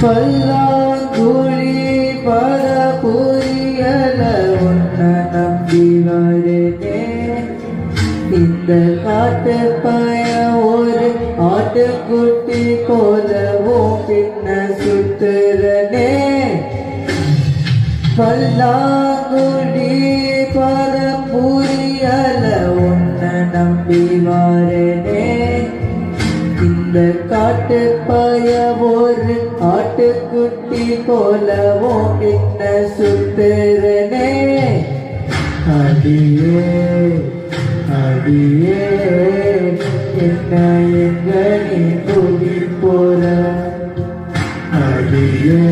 பல்லாங்குழி பரபுரியல உன்னை நம்பி வருதே. இந்த காட்டு பய ஒரு ஆட்டுக்குட்டி போலவும் பின்ன சுத்துறனே. பல்லாங்குழி பரபுரியல உன்னை நம்பி வரனே. இந்த காட்டு பய ஒரு ஆட்டுக்குட்டி போலவும் பின்ன சுத்துறனே. அடியே அடியே என்ன எங்க நீ கூடி போற. அடியே